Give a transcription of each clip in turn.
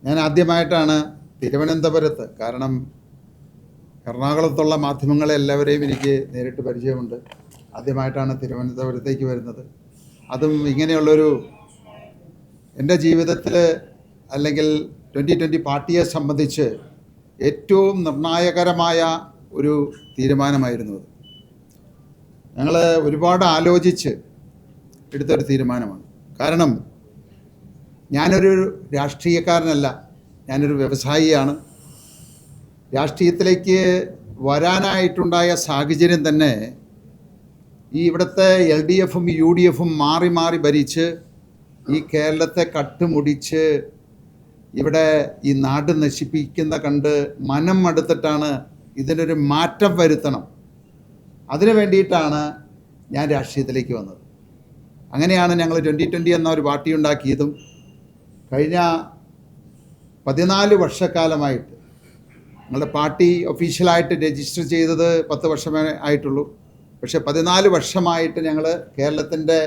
ഞാൻ ആദ്യമായിട്ടാണ് തിരുവനന്തപുരത്ത്, കാരണം എറണാകുളത്തുള്ള മാധ്യമങ്ങളെ എല്ലാവരെയും എനിക്ക് നേരിട്ട് പരിചയമുണ്ട്. ആദ്യമായിട്ടാണ് തിരുവനന്തപുരത്തേക്ക് വരുന്നത്. അതും ഇങ്ങനെയുള്ളൊരു എൻ്റെ ജീവിതത്തിൽ അല്ലെങ്കിൽ 2020 പാർട്ടിയെ സംബന്ധിച്ച് ഏറ്റവും നിർണായകരമായ ഒരു തീരുമാനമായിരുന്നു അത്. ഞങ്ങൾ ഒരുപാട് ആലോചിച്ച് എടുത്തൊരു തീരുമാനമാണ്. കാരണം ഞാനൊരു രാഷ്ട്രീയക്കാരനല്ല, ഞാനൊരു വ്യവസായിയാണ്. രാഷ്ട്രീയത്തിലേക്ക് വരാനായിട്ടുണ്ടായ സാഹചര്യം തന്നെ ഈ ഇവിടുത്തെ LDFും UDFും മാറി മാറി ഭരിച്ച് ഈ കേരളത്തെ കട്ടുമുടിച്ച് ഇവിടെ ഈ നാട് നശിപ്പിക്കുന്ന കണ്ട് മനം മടുത്തിട്ടാണ് ഇതിനൊരു മാറ്റം വരുത്തണം. അതിനു വേണ്ടിയിട്ടാണ് ഞാൻ രാഷ്ട്രീയത്തിലേക്ക് വന്നത്. അങ്ങനെയാണ് ഞങ്ങൾ 2020 എന്ന ഒരു പാർട്ടി ഉണ്ടാക്കിയതും. കഴിഞ്ഞ 14 വർഷക്കാലമായിട്ട് ഞങ്ങളുടെ പാർട്ടി ഒഫീഷ്യലായിട്ട് രജിസ്റ്റർ ചെയ്തത് 10 വർഷമേ ആയിട്ടുള്ളൂ. പക്ഷേ 14 വർഷമായിട്ട് ഞങ്ങൾ കേരളത്തിൻ്റെ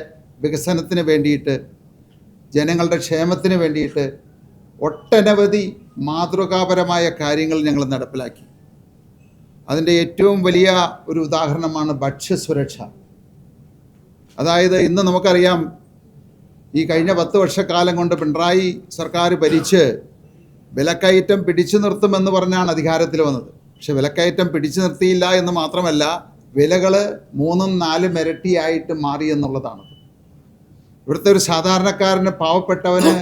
വികസനത്തിന് വേണ്ടിയിട്ട്, ജനങ്ങളുടെ ക്ഷേമത്തിന് വേണ്ടിയിട്ട് ഒട്ടനവധി മാതൃകാപരമായ കാര്യങ്ങൾ ഞങ്ങൾ നടപ്പിലാക്കി. അതിൻ്റെ ഏറ്റവും വലിയ ഒരു ഉദാഹരണമാണ് ഭക്ഷ്യസുരക്ഷ. അതായത് ഇന്ന് നമുക്കറിയാം, ഈ കഴിഞ്ഞ 10 വർഷക്കാലം കൊണ്ട് പിണറായി സർക്കാർ ഭരിച്ച് വിലക്കയറ്റം പിടിച്ചു നിർത്തുമെന്ന് പറഞ്ഞാണ് അധികാരത്തിൽ വന്നത്. പക്ഷെ വിലക്കയറ്റം പിടിച്ചു നിർത്തിയില്ല എന്ന് മാത്രമല്ല, വിലകൾ 3-4 ഇരട്ടിയായിട്ട് മാറി എന്നുള്ളതാണ്. ഇവിടുത്തെ ഒരു സാധാരണക്കാരന്, പാവപ്പെട്ടവന്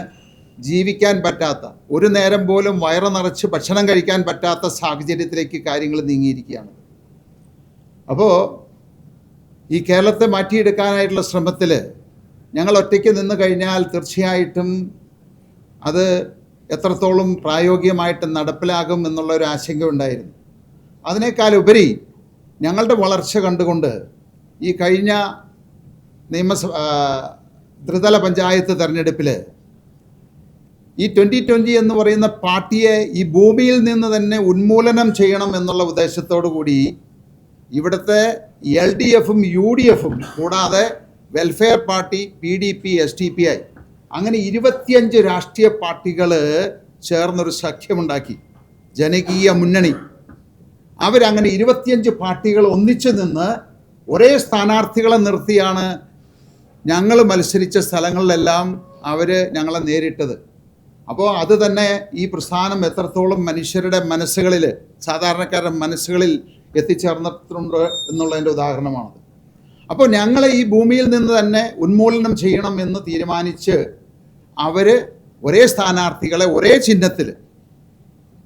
ജീവിക്കാൻ പറ്റാത്ത, ഒരു നേരം പോലും വയറ് നിറച്ച് ഭക്ഷണം കഴിക്കാൻ പറ്റാത്ത സാഹചര്യത്തിലേക്ക് കാര്യങ്ങൾ നീങ്ങിയിരിക്കുകയാണ്. അപ്പോൾ ഈ കേരളത്തെ മാറ്റിയെടുക്കാനായിട്ടുള്ള ശ്രമത്തിൽ ഞങ്ങൾ ഒറ്റയ്ക്ക് നിന്ന് കഴിഞ്ഞാൽ തീർച്ചയായിട്ടും അത് എത്രത്തോളം പ്രായോഗികമായിട്ട് നടപ്പിലാകും എന്നുള്ള ഒരു ആശങ്ക ഉണ്ടായിരുന്നു. അതിനേക്കാളുപരി ഞങ്ങളുടെ വളർച്ച കണ്ടുകൊണ്ട് ഈ കഴിഞ്ഞ ത്രിതല പഞ്ചായത്ത് തെരഞ്ഞെടുപ്പിൽ ഈ 2020 എന്ന് പറയുന്ന പാർട്ടിയെ ഈ ഭൂമിയിൽ നിന്ന് തന്നെ ഉന്മൂലനം ചെയ്യണം എന്നുള്ള ഉദ്ദേശത്തോടു കൂടി ഇവിടുത്തെ LDFും UDFും കൂടാതെ വെൽഫെയർ പാർട്ടി, PDP, SDPI അങ്ങനെ 25 രാഷ്ട്രീയ പാർട്ടികൾ ചേർന്നൊരു സഖ്യമുണ്ടാക്കി, ജനകീയ മുന്നണി. അവരങ്ങനെ 25 പാർട്ടികൾ ഒന്നിച്ചു നിന്ന് ഒരേ സ്ഥാനാർത്ഥികളെ നിർത്തിയാണ് ഞങ്ങൾ മത്സരിച്ച സ്ഥലങ്ങളിലെല്ലാം അവർ ഞങ്ങളെ നേരിട്ടത്. അപ്പോൾ അത് തന്നെ ഈ പ്രസ്ഥാനം എത്രത്തോളം മനുഷ്യരുടെ മനസ്സുകളിൽ, സാധാരണക്കാരുടെ മനസ്സുകളിൽ എത്തിച്ചേർന്നിട്ടുണ്ട് എന്നുള്ളതിൻ്റെ ഉദാഹരണമാണത്. അപ്പോൾ ഞങ്ങളെ ഈ ഭൂമിയിൽ നിന്ന് തന്നെ ഉന്മൂലനം ചെയ്യണം എന്ന് തീരുമാനിച്ച് അവർ ഒരേ സ്ഥാനാർത്ഥികളെ ഒരേ ചിഹ്നത്തിൽ,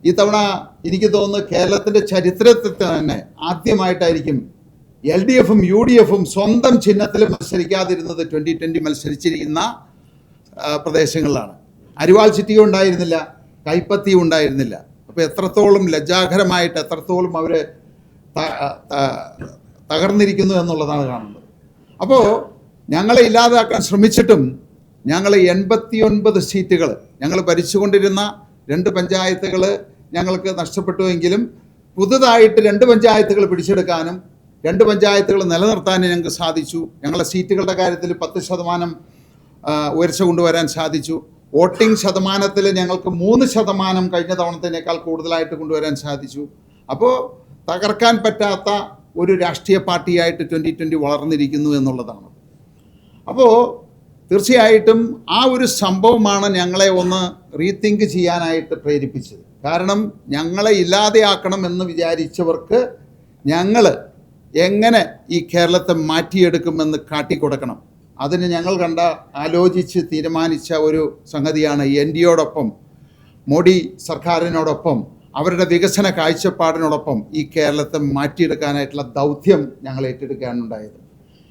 ഈ തവണ എനിക്ക് തോന്നുന്നു കേരളത്തിൻ്റെ ചരിത്രത്തിൽ തന്നെ ആദ്യമായിട്ടായിരിക്കും LDFും UDFും സ്വന്തം ചിഹ്നത്തിൽ മത്സരിക്കാതിരുന്നത് 2020 മത്സരിച്ചിരിക്കുന്ന പ്രദേശങ്ങളിലാണ്. അരിവാൾ ചിറ്റിയും ഉണ്ടായിരുന്നില്ല, കൈപ്പത്തിയും ഉണ്ടായിരുന്നില്ല. അപ്പോൾ എത്രത്തോളം ലജ്ജാകരമായിട്ട്, എത്രത്തോളം അവർ തകർന്നിരിക്കുന്നു എന്നുള്ളതാണ് കാണുന്നത്. അപ്പോൾ ഞങ്ങളെ ഇല്ലാതാക്കാൻ ശ്രമിച്ചിട്ടും ഞങ്ങൾ 89 സീറ്റുകൾ, ഞങ്ങൾ ഭരിച്ചുകൊണ്ടിരുന്ന 2 പഞ്ചായത്തുകൾ ഞങ്ങൾക്ക് നഷ്ടപ്പെട്ടുവെങ്കിലും പുതുതായിട്ട് 2 പഞ്ചായത്തുകൾ പിടിച്ചെടുക്കാനും 2 പഞ്ചായത്തുകൾ നിലനിർത്താനും ഞങ്ങൾക്ക് സാധിച്ചു. ഞങ്ങളുടെ സീറ്റുകളുടെ കാര്യത്തിൽ 10% ഉയർച്ച കൊണ്ടുവരാൻ സാധിച്ചു. വോട്ടിംഗ് ശതമാനത്തിൽ ഞങ്ങൾക്ക് 3% കഴിഞ്ഞ തവണത്തേക്കാൾ കൂടുതലായിട്ട് കൊണ്ടുവരാൻ സാധിച്ചു. അപ്പോൾ തകർക്കാൻ പറ്റാത്ത ഒരു രാഷ്ട്രീയ പാർട്ടിയായിട്ട് 2020 വളർന്നിരിക്കുന്നു എന്നുള്ളതാണ്. അപ്പോൾ തീർച്ചയായിട്ടും ആ ഒരു സംഭവമാണ് ഞങ്ങളെ ഒന്ന് റീതിങ്ക് ചെയ്യാനായിട്ട് പ്രേരിപ്പിച്ചത്. കാരണം ഞങ്ങളെ ഇല്ലാതെയാക്കണം എന്ന് വിചാരിച്ചവർക്ക് ഞങ്ങൾ എങ്ങനെ ഈ കേരളത്തെ മാറ്റിയെടുക്കുമെന്ന് കാട്ടിക്കൊടുക്കണം. അതിന് ഞങ്ങൾ ആലോചിച്ച് തീരുമാനിച്ച ഒരു സംഗതിയാണ് NDAയോടൊപ്പം, മോഡി സർക്കാരിനോടൊപ്പം, അവരുടെ വികസന കാഴ്ചപ്പാടിനോടൊപ്പം ഈ കേരളത്തെ മാറ്റിയെടുക്കാനായിട്ടുള്ള ദൗത്യം ഞങ്ങൾ ഏറ്റെടുക്കാനുണ്ടായത്.